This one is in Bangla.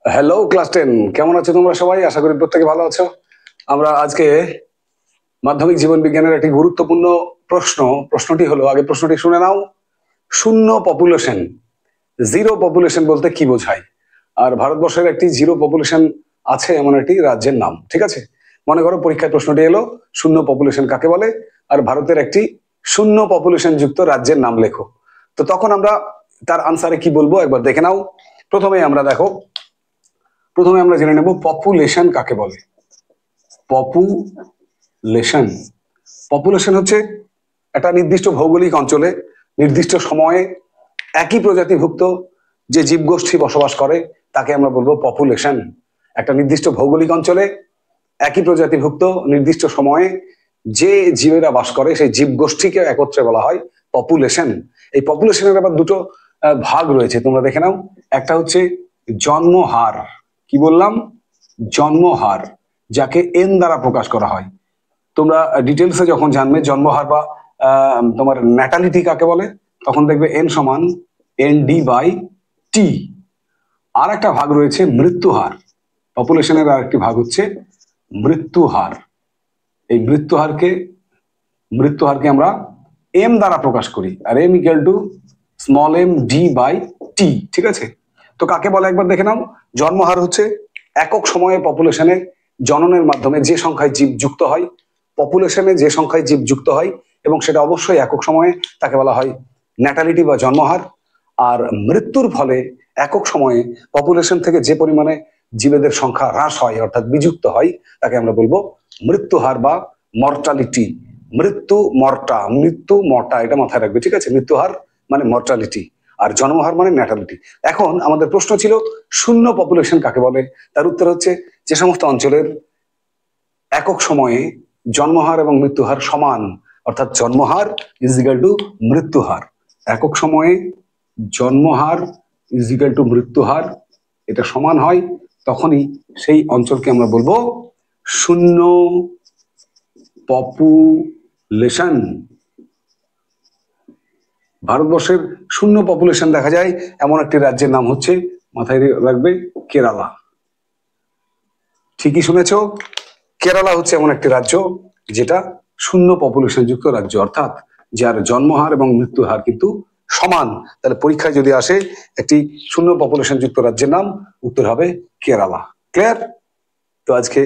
হ্যালো ক্লাস 10, কেমন আছো তোমরা সবাই? আশা করি প্রত্যেকে ভালো আছো। আমরা আজকে মাধ্যমিক জীবন বিজ্ঞানের একটি গুরুত্বপূর্ণ প্রশ্নটি হলো, আগে প্রশ্নটি শুনে নাও। শূন্য পপুলেশন, জিরো পপুলেশন বলতে কি বোঝায়? আর ভারতবর্ষের একটি জিরো পপুলেশন আছে এমন একটি রাজ্যের নাম, ঠিক আছে? মনে করো পরীক্ষায় প্রশ্নটি এলো শূন্য পপুলেশন কাকে বলে, আর ভারতের একটি শূন্য পপুলেশন যুক্ত রাজ্যের নাম লেখো। তো তখন আমরা তার আনসারে কি বলবো একবার দেখে নাও। প্রথমে আমরা জেনে নেব পপুলেশন কাকে বলে। পপুলেশন পপুলেশন হচ্ছে একটা নির্দিষ্ট ভৌগোলিক অঞ্চলে নির্দিষ্ট সময়ে একই প্রজাতিভুক্ত যে জীবগোষ্ঠী বসবাস করে তাকে আমরা বলবো পপুলেশন। একটা নির্দিষ্ট ভৌগোলিক অঞ্চলে একই প্রজাতিভুক্ত নির্দিষ্ট সময়ে যে জীবেরা বাস করে সেই জীবগোষ্ঠীকে একত্রে বলা হয় পপুলেশন। এই পপুলেশনের আবার দুটো ভাগ রয়েছে, তোমরা দেখে নাও। একটা হচ্ছে জন্মহার, কি বললাম? জন্মহার, যাকে এন দ্বারা প্রকাশ করা হয়। তোমরা ডিটেলসে যখন জানবে জন্মহার বা তোমার ন্যাটালিটি কাকে বলে, তখন দেখবে এন সমান ND/T। আর একটা ভাগ রয়েছে মৃত্যুহার। পপুলেশনের আর একটি ভাগ হচ্ছে মৃত্যুহার। এই মৃত্যুহারকে আমরা এম দ্বারা প্রকাশ করি, আর m=m/d/t, ঠিক আছে? তো কাকে বলে একবার দেখে নাও। জন্মহার হচ্ছে একক সময়ে পপুলেশনে জননের মাধ্যমে যে সংখ্যায় জীব যুক্ত হয়, পপুলেশনে যে সংখ্যায় জীব যুক্ত হয় এবং সেটা অবশ্যই একক সময়ে, তাকে বলা হয় ন্যাটালিটি বা জন্মহার। আর মৃত্যুর ফলে একক সময়ে পপুলেশন থেকে যে পরিমাণে জীবেদের সংখ্যা হ্রাস হয় অর্থাৎ বিযুক্ত হয় তাকে আমরা বলবো মৃত্যুহার বা মর্টালিটি। মৃত্যু মর্টা এটা মাথায় রাখবে, ঠিক আছে? মৃত্যুহার মানে মর্টালিটি আর জন্মহার মানে ন্যাটালিটি। এখন আমাদের প্রশ্ন ছিল শূন্য পপুলেশন কাকে বলে। তার উত্তর হচ্ছে যে সমস্ত অঞ্চলের একক সময়ে জন্মহার এবং মৃত্যুহার সমান, অর্থাৎ জন্মহার = মৃত্যুহার। একক সময়ে জন্মহার = মৃত্যুহার, এটা সমান হয়, তখনই সেই অঞ্চলকে আমরা বলবো শূন্য পপুলেশন। ভারতবর্ষের শূন্য পপুলেশন দেখা যায় এমন একটি রাজ্যের নাম হচ্ছে, মাথায় রাখবে, কেরালা। ঠিকই শুনেছ, কেরালা হচ্ছে এমন একটি রাজ্য যেটা শূন্য পপুলেশন যুক্ত রাজ্য, অর্থাৎ যার জন্মহার এবং মৃত্যু হার কিন্তু সমান। তাহলে পরীক্ষায় যদি আসে একটি শূন্য পপুলেশন যুক্ত রাজ্যের নাম, উত্তর হবে কেরালা। ক্লিয়ার? তো আজকে